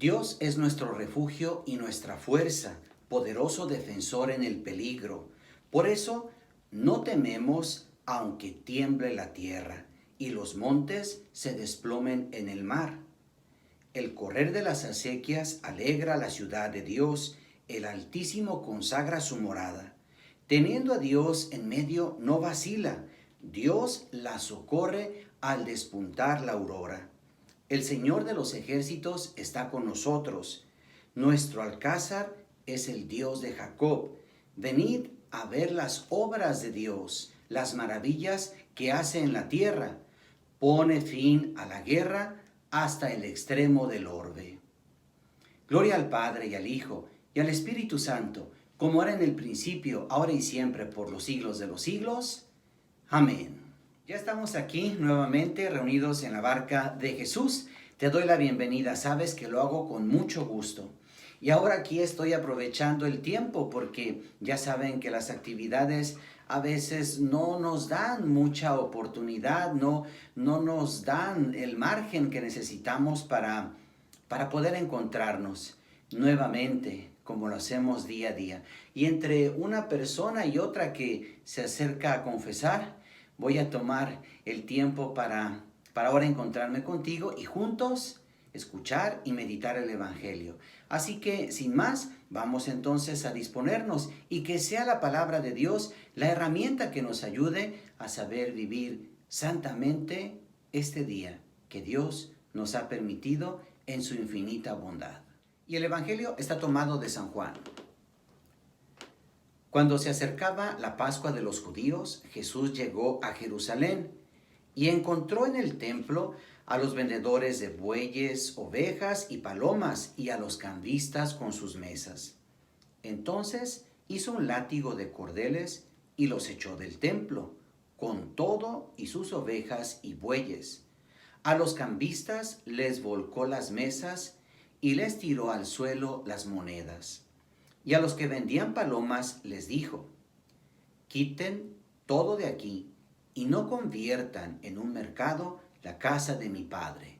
Dios es nuestro refugio y nuestra fuerza, poderoso defensor en el peligro. Por eso no tememos aunque tiemble la tierra y los montes se desplomen en el mar. El correr de las acequias alegra la ciudad de Dios, el Altísimo consagra su morada. Teniendo a Dios en medio no vacila, Dios la socorre al despuntar la aurora. El Señor de los ejércitos está con nosotros. Nuestro alcázar es el Dios de Jacob. Venid a ver las obras de Dios, las maravillas que hace en la tierra. Pone fin a la guerra hasta el extremo del orbe. Gloria al Padre y al Hijo y al Espíritu Santo, como era en el principio, ahora y siempre, por los siglos de los siglos. Amén. Ya estamos aquí nuevamente reunidos en la barca de Jesús. Te doy la bienvenida, sabes que lo hago con mucho gusto. Y ahora aquí estoy aprovechando el tiempo porque ya saben que las actividades a veces no nos dan mucha oportunidad, no nos dan el margen que necesitamos para poder encontrarnos nuevamente como lo hacemos día a día. Y entre una persona y otra que se acerca a confesar, voy a tomar el tiempo para ahora encontrarme contigo y juntos escuchar y meditar el Evangelio. Así que, sin más, vamos entonces a disponernos y que sea la palabra de Dios la herramienta que nos ayude a saber vivir santamente este día que Dios nos ha permitido en su infinita bondad. Y el Evangelio está tomado de San Juan. Cuando se acercaba la Pascua de los judíos, Jesús llegó a Jerusalén y encontró en el templo a los vendedores de bueyes, ovejas y palomas y a los cambistas con sus mesas. Entonces hizo un látigo de cordeles y los echó del templo, con todo y sus ovejas y bueyes. A los cambistas les volcó las mesas y les tiró al suelo las monedas. Y a los que vendían palomas les dijo: quiten todo de aquí y no conviertan en un mercado la casa de mi Padre.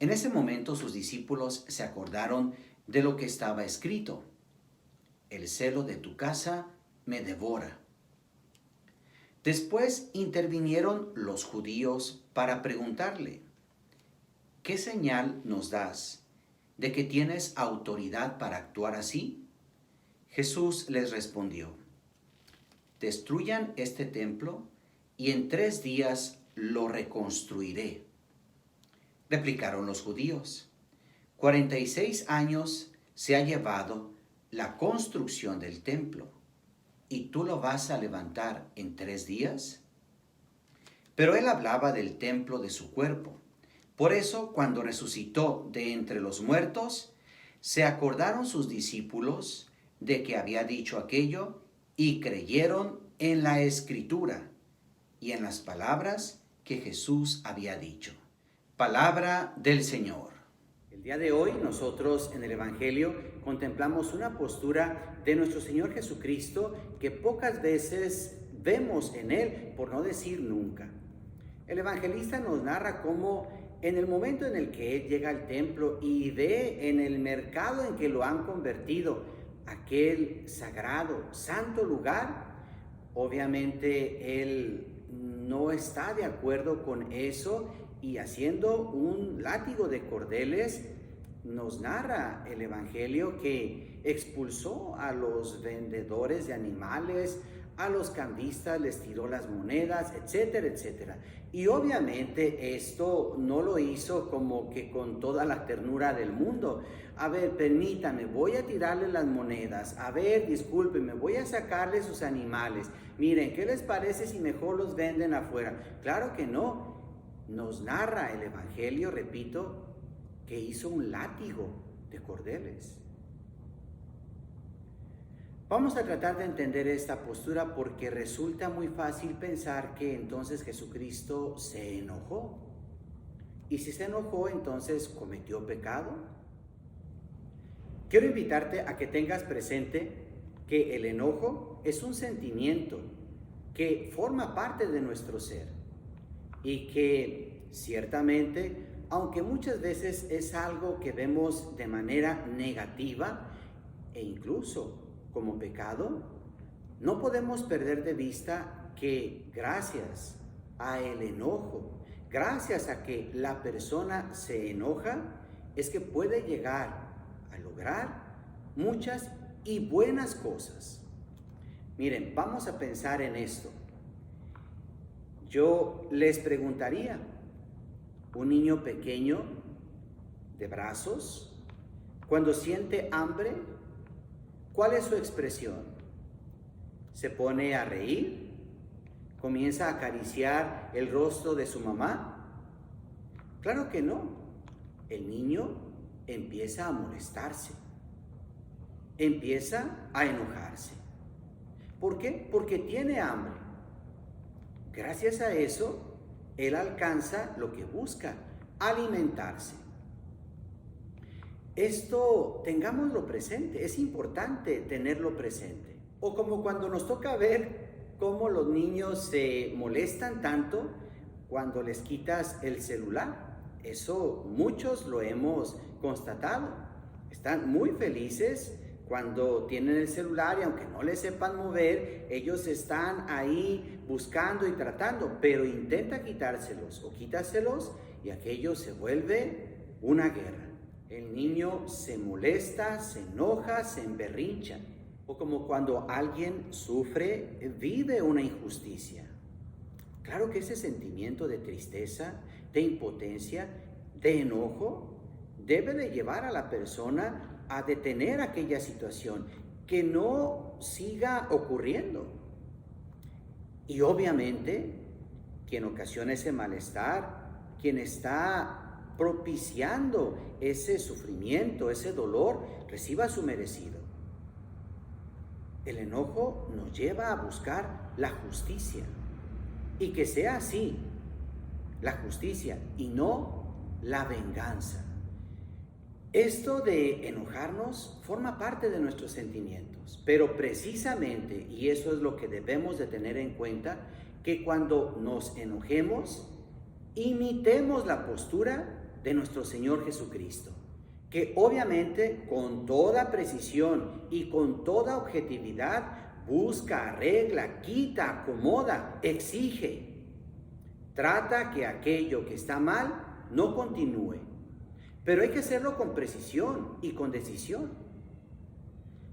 En ese momento sus discípulos se acordaron de lo que estaba escrito: el celo de tu casa me devora. Después intervinieron los judíos para preguntarle: ¿qué señal nos das de que tienes autoridad para actuar así? Jesús les respondió: destruyan este templo y en 3 días lo reconstruiré. Replicaron los judíos: 46 años se ha llevado la construcción del templo, ¿y tú lo vas a levantar en 3 días? Pero él hablaba del templo de su cuerpo. Por eso, cuando resucitó de entre los muertos, se acordaron sus discípulos de que había dicho aquello y creyeron en la Escritura y en las palabras que Jesús había dicho. Palabra del Señor. El día de hoy nosotros en el Evangelio contemplamos una postura de nuestro Señor Jesucristo que pocas veces vemos en Él, por no decir nunca. El evangelista nos narra cómo en el momento en el que Él llega al templo y ve en el mercado en que lo han convertido, aquel sagrado, santo lugar, obviamente Él no está de acuerdo con eso y haciendo un látigo de cordeles, nos narra el Evangelio que expulsó a los vendedores de animales, a los cambistas les tiró las monedas, etcétera, etcétera. Y obviamente esto no lo hizo como que con toda la ternura del mundo. A ver, permítame, voy a tirarle las monedas. A ver, discúlpenme, voy a sacarle sus animales. Miren, ¿qué les parece si mejor los venden afuera? Claro que no. Nos narra el Evangelio, repito, que hizo un látigo de cordeles. Vamos a tratar de entender esta postura porque resulta muy fácil pensar que entonces Jesucristo se enojó. Y si se enojó, entonces cometió pecado. Quiero invitarte a que tengas presente que el enojo es un sentimiento que forma parte de nuestro ser y que ciertamente aunque muchas veces es algo que vemos de manera negativa e incluso como pecado, no podemos perder de vista que gracias a el enojo, gracias a que la persona se enoja, es que puede llegar a lograr muchas y buenas cosas. Miren, vamos a pensar en esto. Yo les preguntaría, un niño pequeño de brazos, cuando siente hambre, ¿cuál es su expresión? ¿Se pone a reír? ¿Comienza a acariciar el rostro de su mamá? Claro que no. El niño empieza a molestarse, empieza a enojarse. ¿Por qué? Porque tiene hambre. Gracias a eso, él alcanza lo que busca, alimentarse. Esto tengámoslo presente, es importante tenerlo presente. O como cuando nos toca ver cómo los niños se molestan tanto cuando les quitas el celular. Eso muchos lo hemos constatado. Están muy felices cuando tienen el celular y aunque no le sepan mover, ellos están ahí buscando y tratando, pero intenta quitárselos o quítaselos y aquello se vuelve una guerra. El niño se molesta, se enoja, se emberrincha. O como cuando alguien sufre, vive una injusticia. Claro que ese sentimiento de tristeza, de impotencia, de enojo, debe de llevar a la persona a detener aquella situación, que no siga ocurriendo. Y obviamente, quien ocasiona ese malestar, quien está propiciando ese sufrimiento, ese dolor, reciba su merecido. El enojo nos lleva a buscar la justicia, y que sea así, la justicia y no la venganza. Esto de enojarnos forma parte de nuestros sentimientos, pero precisamente, y eso es lo que debemos de tener en cuenta, que cuando nos enojemos, imitemos la postura de nuestro Señor Jesucristo, que obviamente con toda precisión y con toda objetividad busca, arregla, quita, acomoda, exige, trata que aquello que está mal no continúe. Pero hay que hacerlo con precisión y con decisión.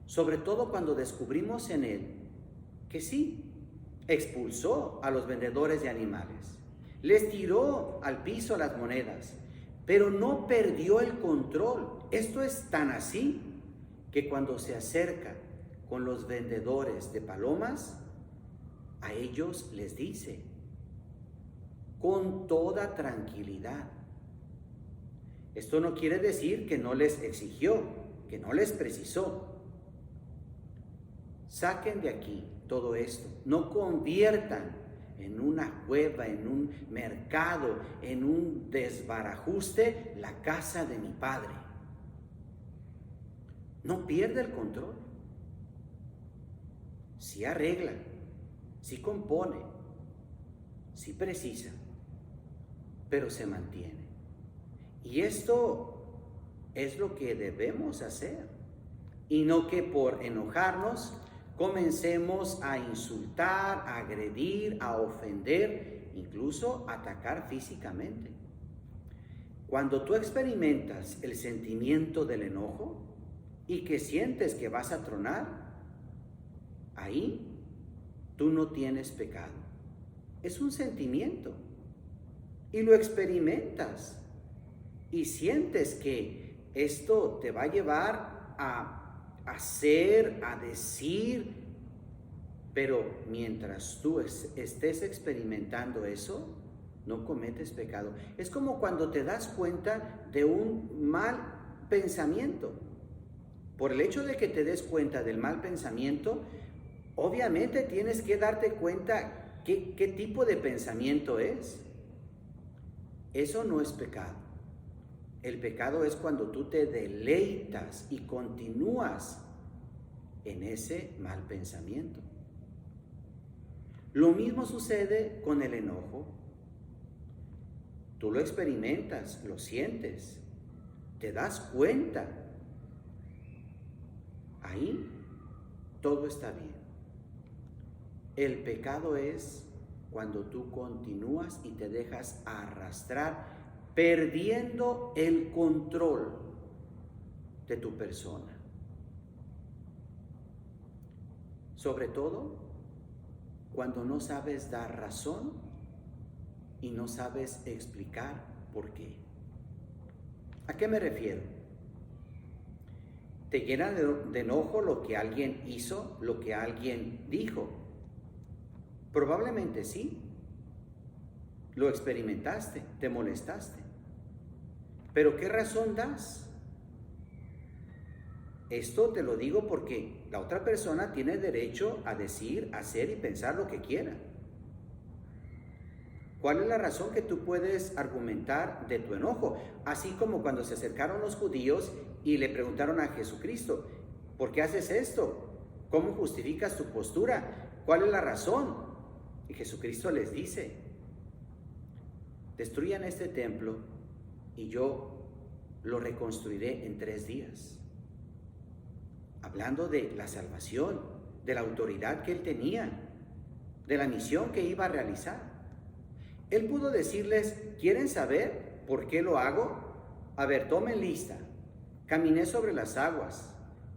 Sobre todo cuando descubrimos en él que sí, expulsó a los vendedores de animales, les tiró al piso las monedas, pero no perdió el control. Esto es tan así que cuando se acerca con los vendedores de palomas, a ellos les dice, con toda tranquilidad. Esto no quiere decir que no les exigió, que no les precisó. Saquen de aquí todo esto, no conviertan en una cueva, en un mercado, en un desbarajuste la casa de mi Padre. No pierda el control. Sí arregla, sí compone, sí precisa, pero se mantiene. Y esto es lo que debemos hacer, y no que por enojarnos comencemos a insultar, a agredir, a ofender, incluso atacar físicamente. Cuando tú experimentas el sentimiento del enojo y que sientes que vas a tronar, ahí tú no tienes pecado. Es un sentimiento y lo experimentas. Y sientes que esto te va a llevar a hacer, a decir, pero mientras tú estés experimentando eso, no cometes pecado. Es como cuando te das cuenta de un mal pensamiento. Por el hecho de que te des cuenta del mal pensamiento, obviamente tienes que darte cuenta qué tipo de pensamiento es. Eso no es pecado. El pecado es cuando tú te deleitas y continúas en ese mal pensamiento. Lo mismo sucede con el enojo. Tú lo experimentas, lo sientes, te das cuenta. Ahí todo está bien. El pecado es cuando tú continúas y te dejas arrastrar, perdiendo el control de tu persona. Sobre todo cuando no sabes dar razón y no sabes explicar por qué. ¿A qué me refiero? ¿Te llena de enojo lo que alguien hizo, lo que alguien dijo? Probablemente sí. Lo experimentaste, te molestaste. ¿Pero qué razón das? Esto te lo digo porque la otra persona tiene derecho a decir, hacer y pensar lo que quiera. ¿Cuál es la razón que tú puedes argumentar de tu enojo? Así como cuando se acercaron los judíos y le preguntaron a Jesucristo, ¿por qué haces esto? ¿Cómo justificas tu postura? ¿Cuál es la razón? Y Jesucristo les dice, destruyan este templo y yo lo reconstruiré en 3 días. Hablando de la salvación, de la autoridad que él tenía, de la misión que iba a realizar. Él pudo decirles, ¿quieren saber por qué lo hago? A ver, tomen lista. Caminé sobre las aguas,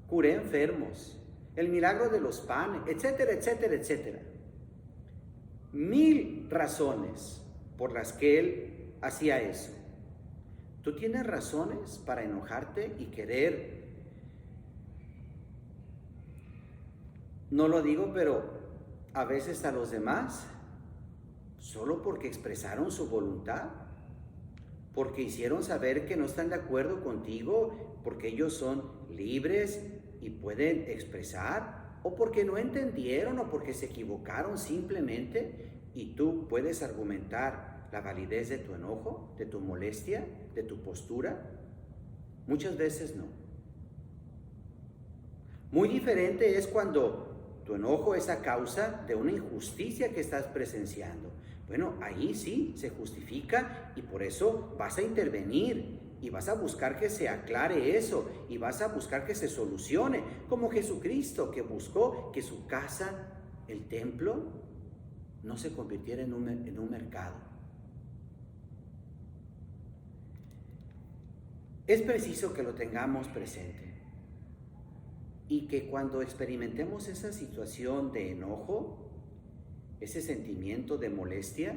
curé enfermos, el milagro de los panes, etcétera, etcétera, etcétera. 1000 razones por las que él hacía eso. ¿Tú tienes razones para enojarte y querer? No lo digo, pero a veces a los demás, solo porque expresaron su voluntad, porque hicieron saber que no están de acuerdo contigo, porque ellos son libres y pueden expresar, o porque no entendieron o porque se equivocaron simplemente, y tú puedes argumentar la validez de tu enojo, de tu molestia, de tu postura. Muchas veces no. Muy diferente es cuando tu enojo es a causa de una injusticia que estás presenciando. Bueno, ahí sí se justifica y por eso vas a intervenir y vas a buscar que se aclare eso y vas a buscar que se solucione, como Jesucristo, que buscó que su casa, el templo, no se convirtiera en un mercado. Es preciso que lo tengamos presente y que cuando experimentemos esa situación de enojo, ese sentimiento de molestia,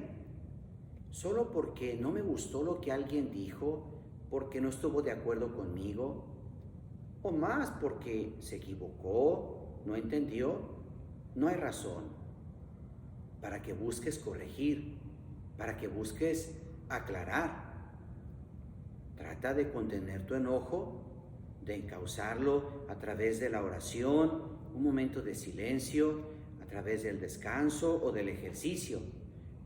solo porque no me gustó lo que alguien dijo, porque no estuvo de acuerdo conmigo, o más porque se equivocó, no entendió, no hay razón para que busques corregir, para que busques aclarar. Trata de contener tu enojo, de encauzarlo a través de la oración, un momento de silencio, a través del descanso o del ejercicio,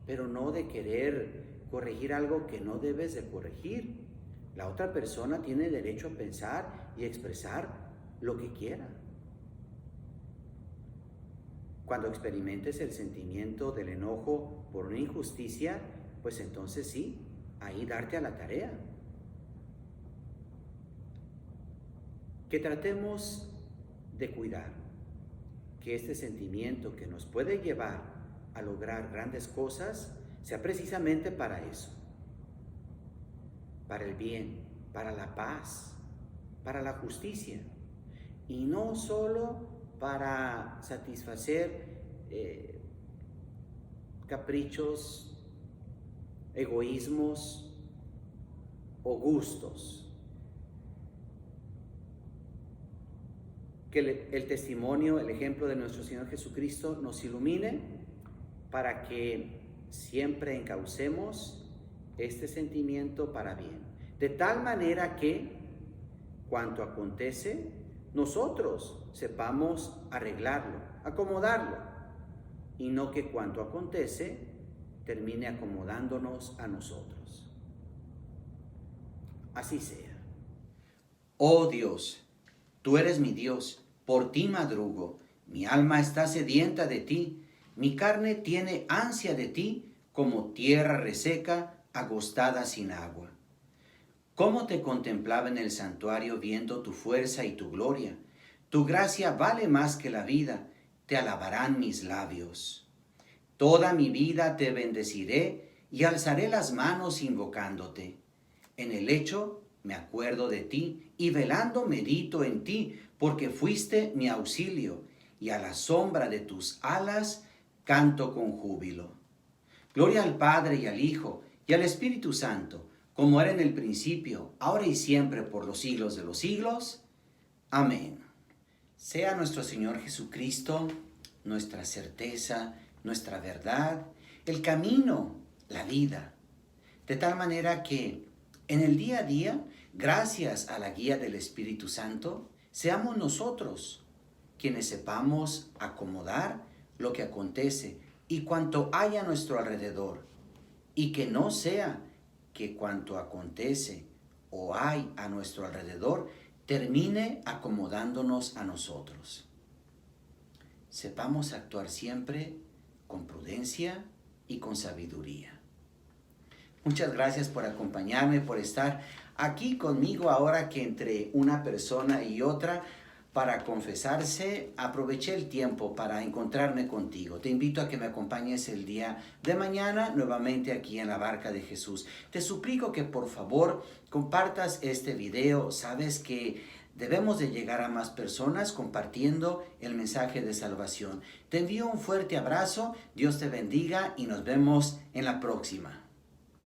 pero no de querer corregir algo que no debes de corregir. La otra persona tiene derecho a pensar y expresar lo que quiera. Cuando experimentes el sentimiento del enojo por una injusticia, pues entonces sí, ahí darte a la tarea. Que tratemos de cuidar que este sentimiento que nos puede llevar a lograr grandes cosas sea precisamente para eso, para el bien, para la paz, para la justicia, y no solo para satisfacer caprichos, egoísmos o gustos. Que el testimonio, el ejemplo de nuestro Señor Jesucristo nos ilumine para que siempre encaucemos este sentimiento para bien. De tal manera que, cuanto acontece, nosotros sepamos arreglarlo, acomodarlo, y no que cuanto acontece termine acomodándonos a nosotros. Así sea. Oh Dios, tú eres mi Dios, por ti madrugo, mi alma está sedienta de ti, mi carne tiene ansia de ti, como tierra reseca, agostada sin agua. Cómo te contemplaba en el santuario viendo tu fuerza y tu gloria. Tu gracia vale más que la vida, te alabarán mis labios. Toda mi vida te bendeciré y alzaré las manos invocándote. En el lecho me acuerdo de ti y velando medito en ti, porque fuiste mi auxilio y a la sombra de tus alas canto con júbilo. Gloria al Padre y al Hijo y al Espíritu Santo, como era en el principio, ahora y siempre, por los siglos de los siglos. Amén. Sea nuestro Señor Jesucristo nuestra certeza, nuestra verdad, el camino, la vida. De tal manera que en el día a día, gracias a la guía del Espíritu Santo, seamos nosotros quienes sepamos acomodar lo que acontece y cuanto hay a nuestro alrededor, y que no sea que cuanto acontece o hay a nuestro alrededor termine acomodándonos a nosotros. Sepamos actuar siempre con prudencia y con sabiduría. Muchas gracias por acompañarme, por estar aquí conmigo ahora que entre una persona y otra para confesarse, aproveché el tiempo para encontrarme contigo. Te invito a que me acompañes el día de mañana nuevamente aquí en la Barca de Jesús. Te suplico que por favor compartas este video. Sabes que debemos de llegar a más personas compartiendo el mensaje de salvación. Te envío un fuerte abrazo, Dios te bendiga y nos vemos en la próxima.